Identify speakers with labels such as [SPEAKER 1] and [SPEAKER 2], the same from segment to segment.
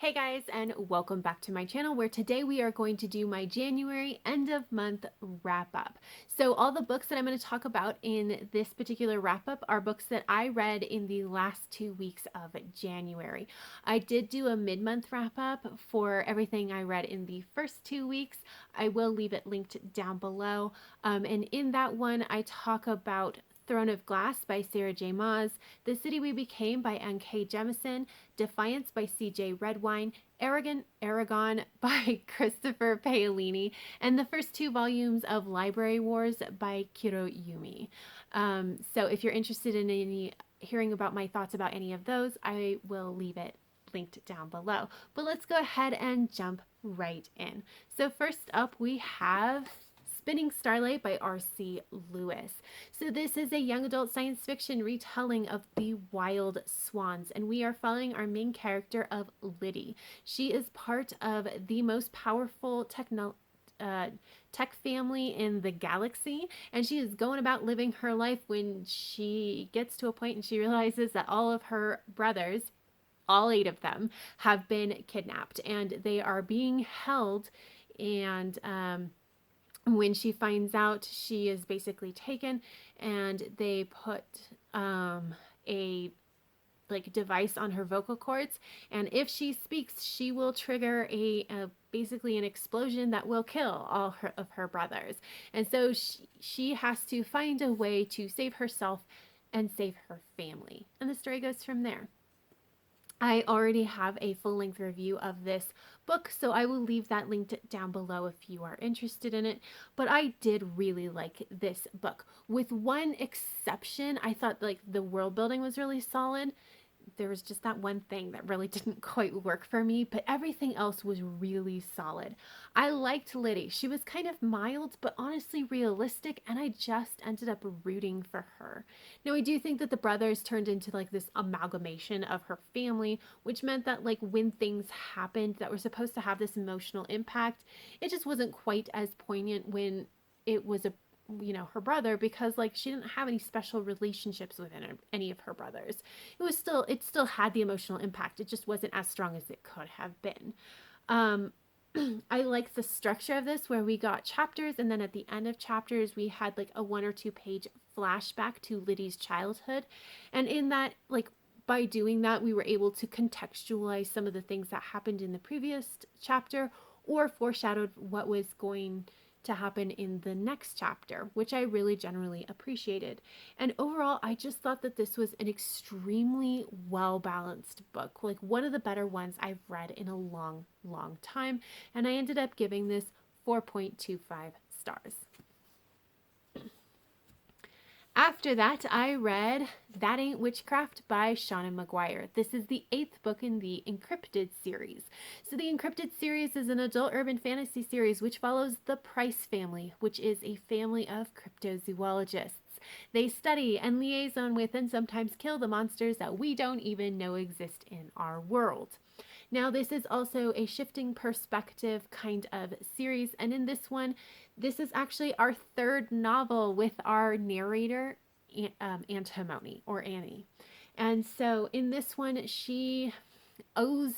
[SPEAKER 1] Hey guys, and welcome back to my channel where today we are going to do my January end of month wrap up. So all the books that I'm going to talk about in this particular wrap up are books that I read in the last 2 weeks of January. I did do a mid-month wrap up for everything I read in the first 2 weeks. I will leave it linked down below. And in that one, I talk about Throne of Glass by Sarah J. Maas, The City We Became by N.K. Jemisin, Defiance by C.J. Redwine, Aragon by Christopher Paolini, and the first 2 volumes of Library Wars by Kiiro Yumi. So if you're interested in hearing about my thoughts about any of those, I will leave it linked down below. But let's go ahead and jump right in. So first up we have Spinning Starlight by R.C. Lewis. So this is a young adult science fiction retelling of The Wild Swans, and we are following our main character of Liddy. She is part of the most powerful tech family in the galaxy, and she is going about living her life when she gets to a point and she realizes that all of her brothers, all 8 of them, have been kidnapped and they are being held, and when she finds out, she is basically taken, and they put a device on her vocal cords, and if she speaks, she will trigger a basically an explosion that will kill all of her brothers. And so she has to find a way to save herself and save her family, and the story goes from there. I already have a full-length review of this book, so I will leave that linked down below if you are interested in it. But I did really like this book. With one exception, I thought the world building was really solid. There was just that one thing that really didn't quite work for me, but everything else was really solid. I liked Liddy. She was kind of mild, but honestly realistic, and I just ended up rooting for her. Now, I do think that the brothers turned into this amalgamation of her family, which meant that when things happened that were supposed to have this emotional impact, it just wasn't quite as poignant when it was her brother, because she didn't have any special relationships with any of her brothers. It still had the emotional impact. It just wasn't as strong as it could have been. I like the structure of this, where we got chapters, and then at the end of chapters we had a 1 or 2 page flashback to Liddy's childhood, and in that, by doing that, we were able to contextualize some of the things that happened in the previous chapter, or foreshadowed what was going to happen in the next chapter, which I really generally appreciated. And overall, I just thought that this was an extremely well-balanced book, one of the better ones I've read in a long time, and I ended up giving this 4.25 stars. After that, I read That Ain't Witchcraft by Shannon McGuire. This is the 8th book in the Encrypted series. So the Encrypted series is an adult urban fantasy series which follows the Price family, which is a family of cryptozoologists. They study and liaison with and sometimes kill the monsters that we don't even know exist in our world. Now, this is also a shifting perspective kind of series, and in this one, this is actually our 3rd novel with our narrator, Antimony, or Annie. And so in this one, she owes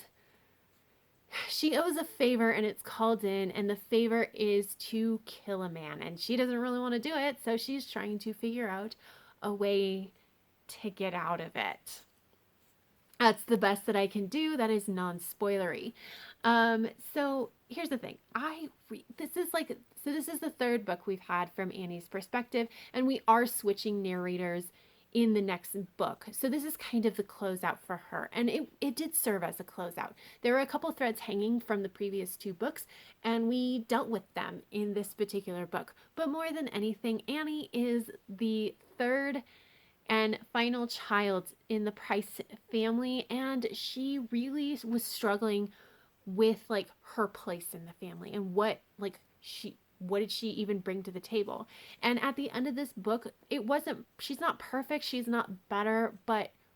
[SPEAKER 1] a favor, and it's called in, and the favor is to kill a man, and she doesn't really want to do it, so she's trying to figure out a way to get out of it. That's the best that I can do. That is non-spoilery. So here's the thing. This is the 3rd book we've had from Annie's perspective, and we are switching narrators in the next book. So this is kind of the closeout for her, and it did serve as a closeout. There were a couple threads hanging from the previous 2 books, and we dealt with them in this particular book. But more than anything, Annie is the 3rd and final child in the Price family, and she really was struggling with her place in the family, and what did she even bring to the table. And at the end of this book, she's not perfect, she's not better,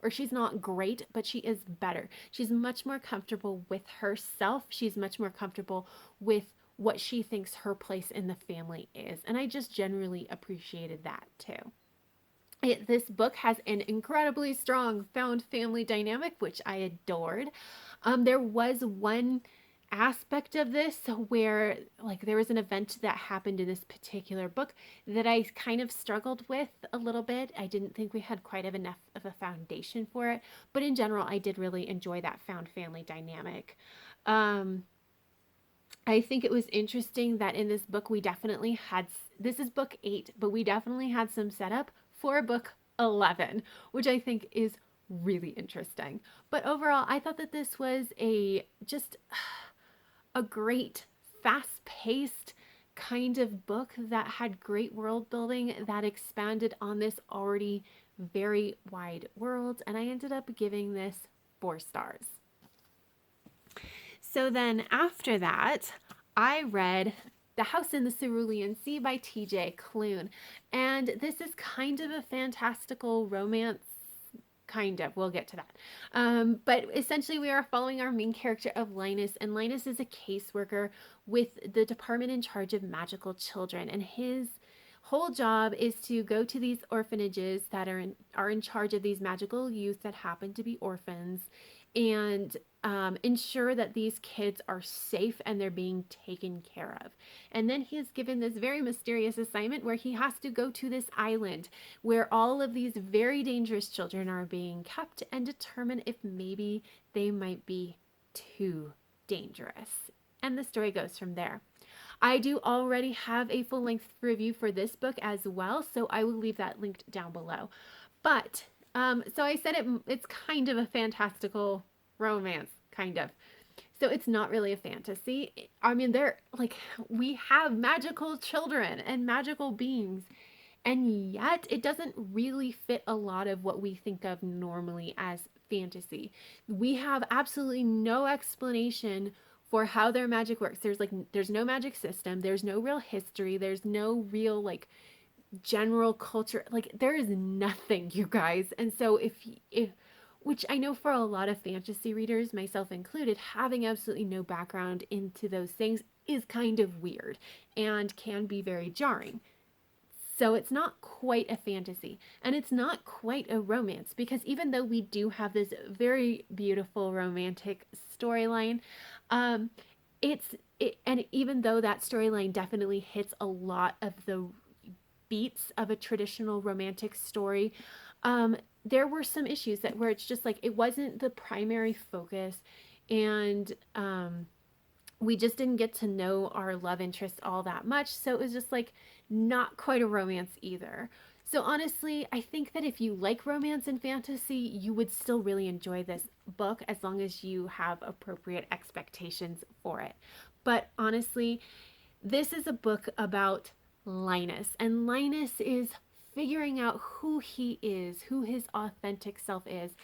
[SPEAKER 1] or she's not great, but she is better. She's much more comfortable with herself. She's much more comfortable with what she thinks her place in the family is, and I just generally appreciated that too. This book has an incredibly strong found family dynamic, which I adored. There was one aspect of this where, like, there was an event that happened in this particular book that I kind of struggled with a little bit. I didn't think we had quite enough of a foundation for it, but in general, I did really enjoy that found family dynamic. Um, I think it was interesting that in this book, we definitely had, this is book 8, but we definitely had some setup for book 11, which I think is really interesting. But overall, I thought that this was just a great, fast paced kind of book that had great world building that expanded on this already very wide world. And I ended up giving this 4 stars. So then after that, I read The House in the Cerulean Sea by TJ Klune. And this is kind of a fantastical romance. Kind of. We'll get to that. But essentially, we are following our main character of Linus, and Linus is a caseworker with the department in charge of magical children. And his whole job is to go to these orphanages that are in charge of these magical youth that happen to be orphans, and ensure that these kids are safe and they're being taken care of. And then he is given this very mysterious assignment where he has to go to this island where all of these very dangerous children are being kept and determine if maybe they might be too dangerous. And the story goes from there. I do already have a full length review for this book as well, so I will leave that linked down below. But so I said it's kind of a fantastical romance, kind of. So it's not really a fantasy. I mean, they're like, we have magical children and magical beings, and yet it doesn't really fit a lot of what we think of normally as fantasy. We have absolutely no explanation for how their magic works. There's no magic system, there's no real history, there's no real like general culture. Like there is nothing, you guys. And so if which I know for a lot of fantasy readers, myself included, having absolutely no background into those things is kind of weird and can be very jarring. So it's not quite a fantasy and it's not quite a romance, because even though we do have this very beautiful romantic storyline, um, and even though that storyline definitely hits a lot of the beats of a traditional romantic story, there were some issues that where it's just like it wasn't the primary focus, and we just didn't get to know our love interest all that much. So it was just like not quite a romance either. So honestly, I think that if you like romance and fantasy, you would still really enjoy this book as long as you have appropriate expectations for it. But honestly, this is a book about Linus, and Linus is figuring out who he is, who his authentic self is,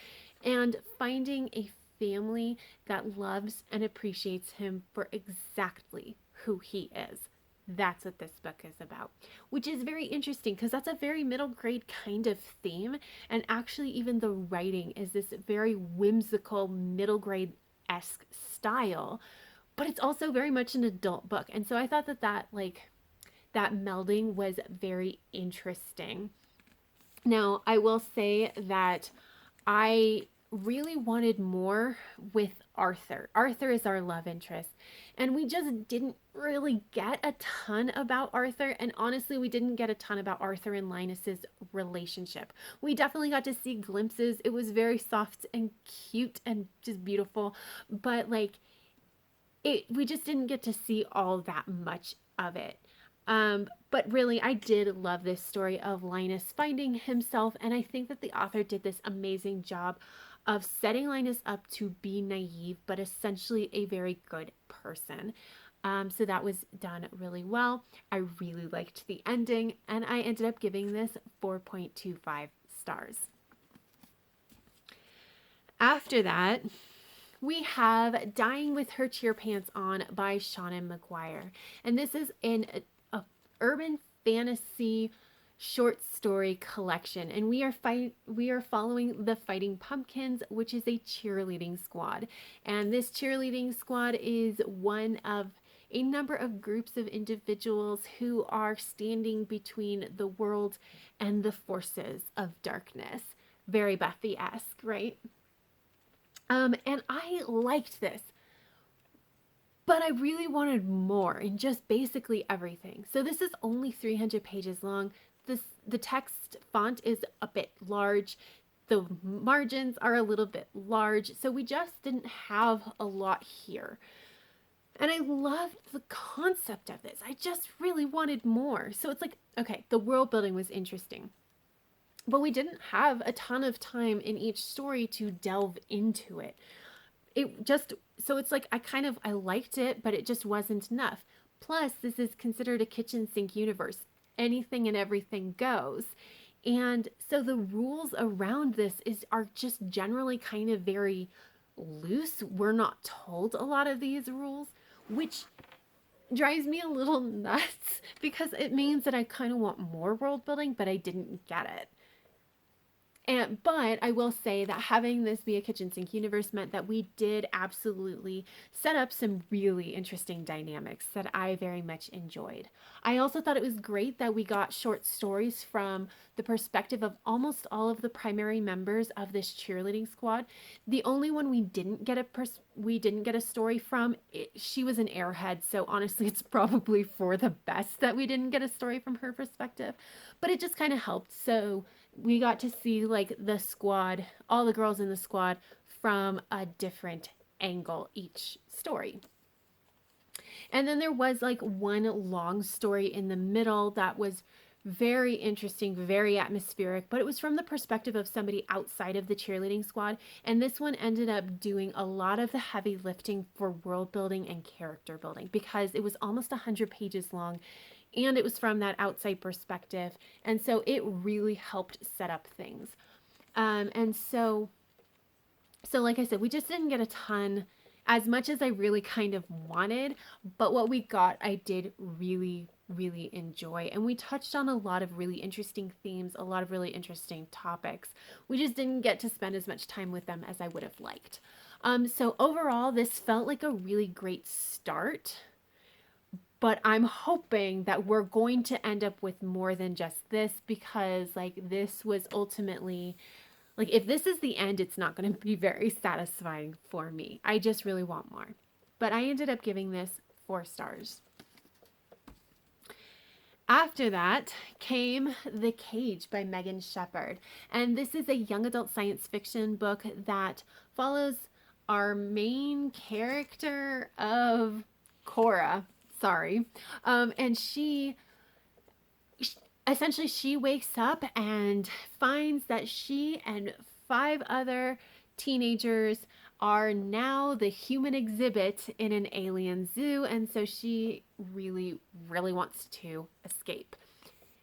[SPEAKER 1] and finding a family that loves and appreciates him for exactly who he is. That's what this book is about, which is very interesting because that's a very middle grade kind of theme. And actually, even the writing is this very whimsical middle grade esque style, but it's also very much an adult book. And so I thought that melding was very interesting. Now, I will say that I really wanted more with Arthur. Arthur is our love interest, and we just didn't really get a ton about Arthur. And honestly, we didn't get a ton about Arthur and Linus's relationship. We definitely got to see glimpses. It was very soft and cute and just beautiful, but like we just didn't get to see all that much of it. But really, I did love this story of Linus finding himself, and I think that the author did this amazing job of setting Linus up to be naive, but essentially a very good person. So that was done really well. I really liked the ending, and I ended up giving this 4.25 stars. After that, we have Dying with Her Cheer Pants On by Shannon McGuire. And this is an urban fantasy short story collection, and we are following the Fighting Pumpkins, which is a cheerleading squad. And this cheerleading squad is a number of groups of individuals who are standing between the world and the forces of darkness. Very Buffy-esque, right? And I liked this, but I really wanted more in just basically everything. So this is only 300 pages long. The text font is a bit large. The margins are a little bit large. So we just didn't have a lot here. And I loved the concept of this. I just really wanted more. So it's like, okay, the world building was interesting, but we didn't have a ton of time in each story to delve into it. So it's like I liked it, but it just wasn't enough. Plus, this is considered a kitchen sink universe. Anything and everything goes. And so the rules around this are just generally kind of very loose. We're not told a lot of these rules, which drives me a little nuts because it means that I kind of want more world building, but I didn't get it. But I will say that having this be a kitchen sink universe meant that we did absolutely set up some really interesting dynamics that I very much enjoyed. I also thought it was great that we got short stories from the perspective of almost all of the primary members of this cheerleading squad. The only one we didn't get a story from, she was an airhead, so honestly it's probably for the best that we didn't get a story from her perspective, but it just kind of helped. So we got to see like the squad, all the girls in the squad from a different angle each story. And then there was like one long story in the middle that was very interesting, very atmospheric, but it was from the perspective of somebody outside of the cheerleading squad. And this one ended up doing a lot of the heavy lifting for world building and character building because it was almost 100 pages long. And it was from that outside perspective. And so it really helped set up things. And so like I said, we just didn't get a ton, as much as I really kind of wanted. But what we got, I did really, really enjoy. And we touched on a lot of really interesting themes, a lot of really interesting topics. We just didn't get to spend as much time with them as I would have liked. So overall, this felt like a really great start. But I'm hoping that we're going to end up with more than just this because like this was ultimately, like if this is the end, it's not going to be very satisfying for me. I just really want more. But I ended up giving this 4 stars. After that came The Cage by Megan Shepherd. And this is a young adult science fiction book that follows our main character of Cora. Sorry. And she essentially wakes up and finds that she and 5 other teenagers are now the human exhibit in an alien zoo. And so she really, really wants to escape.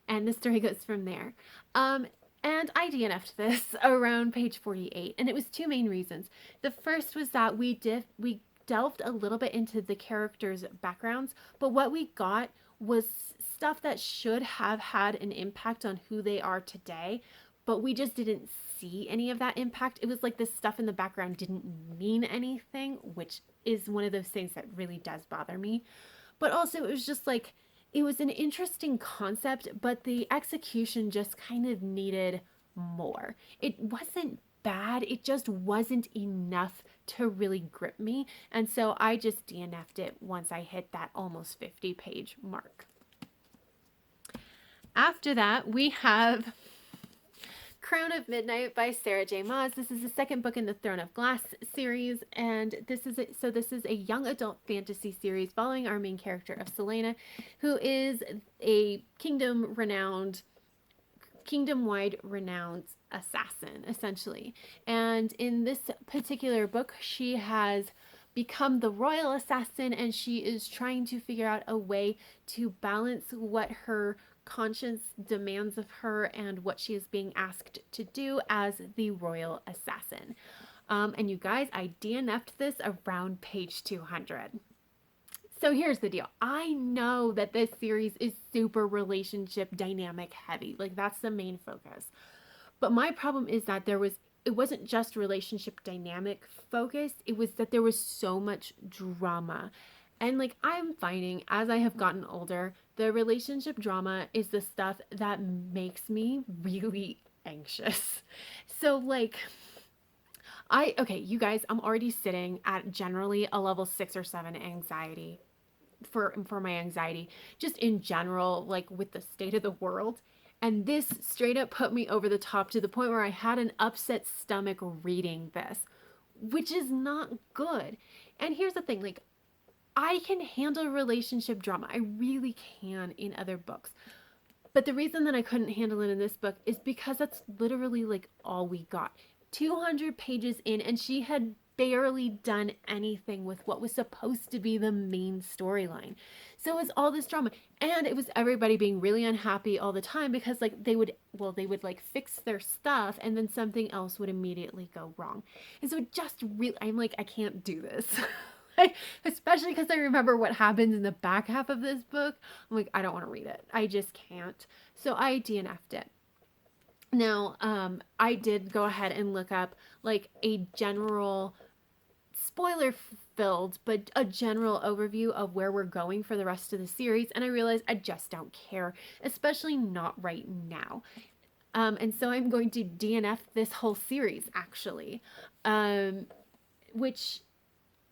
[SPEAKER 1] And the story goes from there. And I DNF'd this around page 48. And it was 2 main reasons. The first was that we delved a little bit into the characters' backgrounds, but what we got was stuff that should have had an impact on who they are today, but we just didn't see any of that impact. It was like this stuff in the background didn't mean anything, which is one of those things that really does bother me. But also it was just like, it was an interesting concept, but the execution just kind of needed more. It wasn't bad, it just wasn't enough to really grip me. And so I just DNF'd it once I hit that almost 50-page mark. After that, we have Crown of Midnight by Sarah J. Maas. This is the second book in the Throne of Glass series, and this is a young adult fantasy series following our main character of Selena, who is a kingdom-wide renowned assassin, essentially. And in this particular book, she has become the royal assassin, and she is trying to figure out a way to balance what her conscience demands of her and what she is being asked to do as the royal assassin. And you guys, I DNF'd this around page 200. So here's the deal. I know that this series is super relationship dynamic heavy. Like that's the main focus. But my problem is that it wasn't just relationship dynamic focus. It was that there was so much drama And like I'm finding as I have gotten older, the relationship drama is the stuff that makes me really anxious. So like okay, you guys, I'm already sitting at generally a level 6 or 7 anxiety for my anxiety just in general, like with the state of the world. And this straight up put me over the top to the point where I had an upset stomach reading this, which is not good. And here's the thing, like I can handle relationship drama. I really can in other books. But the reason that I couldn't handle it in this book is because that's literally like all we got. 200 pages in, and she had barely done anything with what was supposed to be the main storyline. So it was all this drama, and it was everybody being really unhappy all the time because like they would like fix their stuff and then something else would immediately go wrong. And so it just really, I'm like, I can't do this. Like, especially because I remember what happens in the back half of this book. I'm like, I don't want to read it. I just can't. So I DNF'd it. Now, I did go ahead and look up like a general spoiler filled, but a general overview of where we're going for the rest of the series. And I realized I just don't care, especially not right now. And so I'm going to DNF this whole series actually, which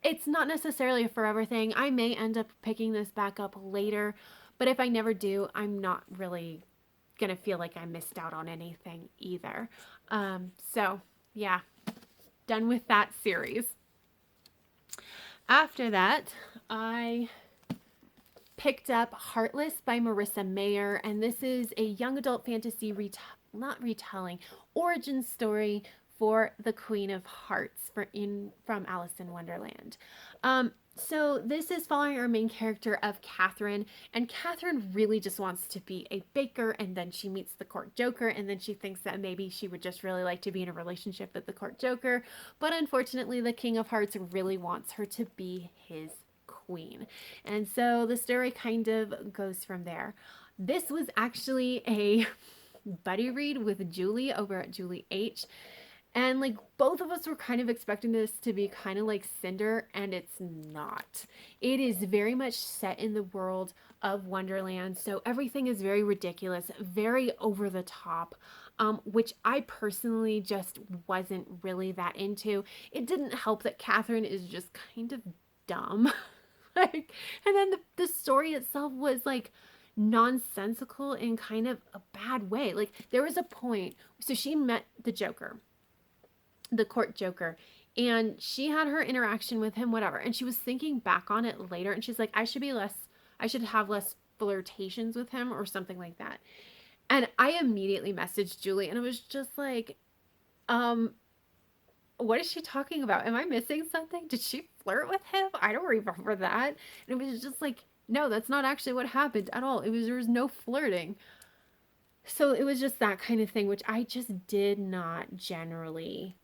[SPEAKER 1] it's not necessarily a forever thing. I may end up picking this back up later, but if I never do, I'm not really gonna feel like I missed out on anything either. So yeah, done with that series. After that, I picked up Heartless by Marissa Meyer, and this is a young adult fantasy not retelling, origin story for the Queen of Hearts from Alice in Wonderland. So this is following our main character of Catherine, and Catherine really just wants to be a baker, and then she meets the court joker, and then she thinks that maybe she would just really like to be in a relationship with the court joker, but unfortunately the King of Hearts really wants her to be his queen. And so the story kind of goes from there. This was actually a buddy read with Julie over at Julie H. And like both of us were kind of expecting this to be kind of like Cinder, and it's not. It is very much set in the world of Wonderland. So everything is very ridiculous, very over the top, which I personally just wasn't really that into. It didn't help that Catherine is just kind of dumb. Like, and then the story itself was like nonsensical in kind of a bad way. Like there was a point, so she met the Joker, the court joker, and she had her interaction with him, whatever, and she was thinking back on it later, and she's like, I should have less flirtations with him or something like that. And I immediately messaged Julie, and it was just like, what is she talking about? Am I missing something? Did she flirt with him? I don't remember that. And it was just like, no, that's not actually what happened at all. There was no flirting. So it was just that kind of thing, which I just did not generally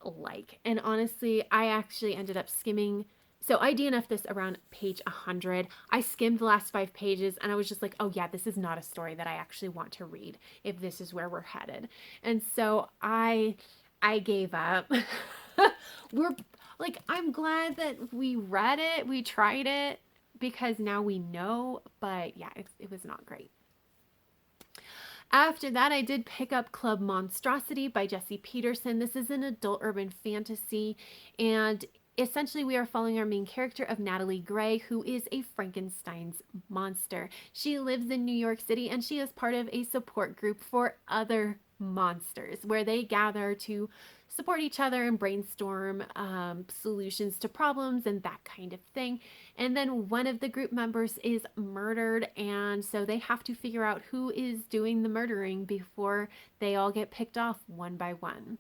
[SPEAKER 1] like. And honestly, I actually ended up skimming. So I DNF'd this around page 100. I skimmed the last 5 pages and I was just like, oh yeah, this is not a story that I actually want to read if this is where we're headed. And so I gave up. We're like, I'm glad that we read it, we tried it, because now we know, but yeah, it was not great. After that, I did pick up Club Monstrosity by Jessie Petersen. This is an adult urban fantasy, and essentially we are following our main character of Natalie Gray, who is a Frankenstein's monster. She lives in New York City, and she is part of a support group for other monsters, where they gather to support each other and brainstorm solutions to problems and that kind of thing. And then one of the group members is murdered, and so they have to figure out who is doing the murdering before they all get picked off one by one.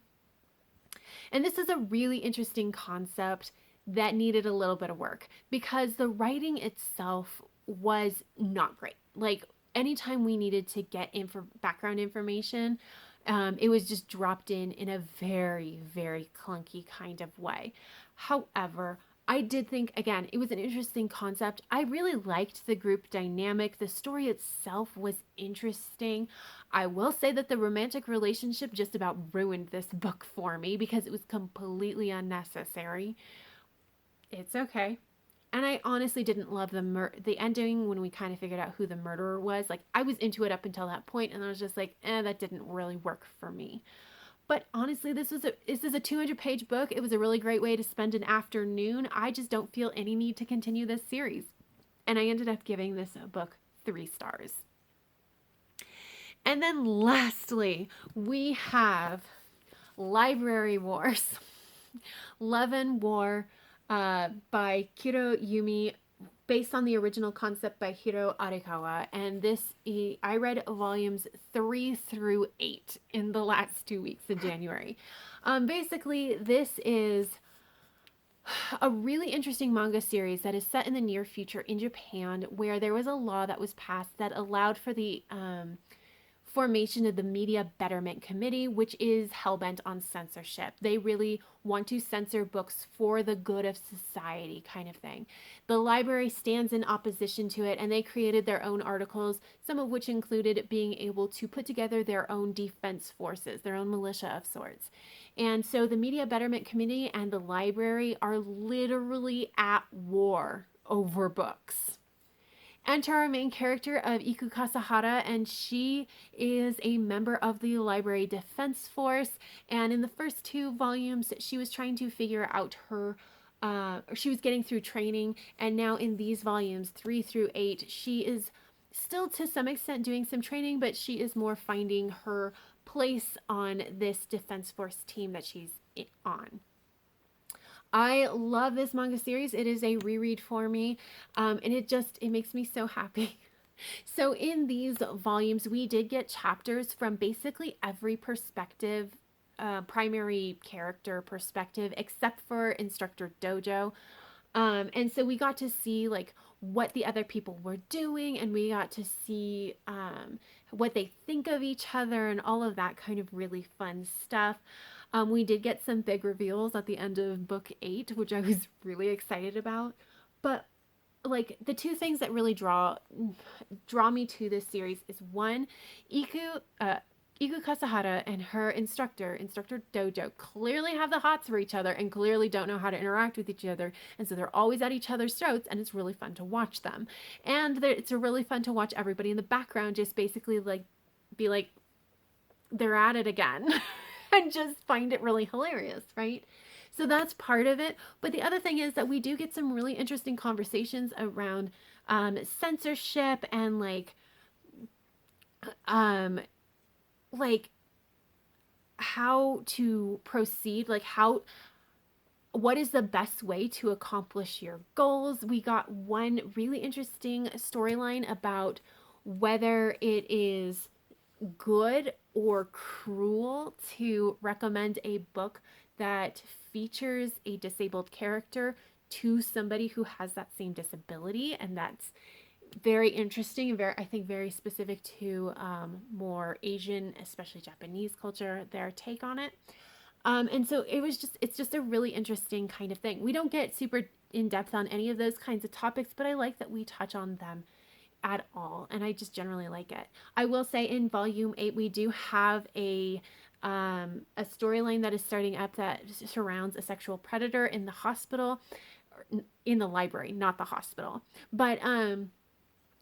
[SPEAKER 1] And this is a really interesting concept that needed a little bit of work because the writing itself was not great. Like anytime we needed to get background information, it was just dropped in a very, very clunky kind of way. However, I did think, again, it was an interesting concept. I really liked the group dynamic. The story itself was interesting. I will say that the romantic relationship just about ruined this book for me because it was completely unnecessary. It's okay. And I honestly didn't love the ending when we kind of figured out who the murderer was. Like, I was into it up until that point, and I was just like, that didn't really work for me. But honestly, this is a 200-page book. It was a really great way to spend an afternoon. I just don't feel any need to continue this series. And I ended up giving this book 3 stars. And then lastly, we have Library Wars. Love and War by Kiiro Yumi, based on the original concept by Hiro Arikawa. And I read volumes 3 through 8 in the last 2 weeks of January. Basically, this is a really interesting manga series that is set in the near future in Japan, where there was a law that was passed that allowed for the formation of the Media Betterment Committee, which is hellbent on censorship. They really want to censor books for the good of society, kind of thing. The library stands in opposition to it, and they created their own articles, some of which included being able to put together their own defense forces, their own militia of sorts. And so the Media Betterment Committee and the library are literally at war over books. Enter our main character of Iku Kasahara, and she is a member of the library defense force. And in the first 2 volumes, she was trying to figure out she was getting through training. And now in these volumes, 3 through 8, she is still to some extent doing some training, but she is more finding her place on this defense force team that she's on. I love this manga series. It is a reread for me, and it makes me so happy. So in these volumes, we did get chapters from basically every perspective, primary character perspective, except for Instructor Dojo. And so we got to see like what the other people were doing, and we got to see what they think of each other and all of that kind of really fun stuff. We did get some big reveals at the end of book 8, which I was really excited about. But like the 2 things that really draw me to this series is, one, Iku Kasahara and her Instructor Dojo, clearly have the hots for each other and clearly don't know how to interact with each other. And so they're always at each other's throats, and it's really fun to watch them. And it's really fun to watch everybody in the background just basically like be like, they're at it again. And just find it really hilarious, right? So that's part of it. But the other thing is that we do get some really interesting conversations around censorship and like how to proceed, like what is the best way to accomplish your goals. We got one really interesting storyline about whether it is good or cruel to recommend a book that features a disabled character to somebody who has that same disability. And that's very interesting and I think very specific to more Asian, especially Japanese culture, their take on it. And so it's just a really interesting kind of thing. We don't get super in depth on any of those kinds of topics, but I like that we touch on them at all, and I just generally like it. I will say in volume 8 we do have a storyline that is starting up that surrounds a sexual predator in the hospital, in the library, not the hospital. But and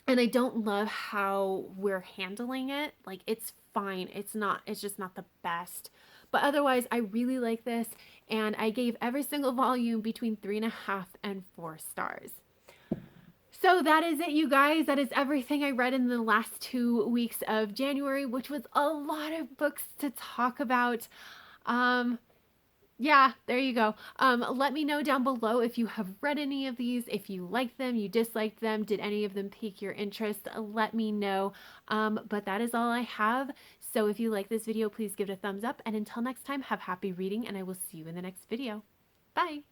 [SPEAKER 1] I don't love how we're handling it. Like, it's fine. It's just not the best. But otherwise, I really like this, and I gave every single volume between 3.5 and 4 stars. So that is it, you guys. That is everything I read in the last 2 weeks of January, which was a lot of books to talk about. Yeah, there you go. Let me know down below if you have read any of these, if you liked them, you disliked them, did any of them pique your interest? Let me know. But that is all I have. So if you like this video, please give it a thumbs up. And until next time, have happy reading, and I will see you in the next video. Bye.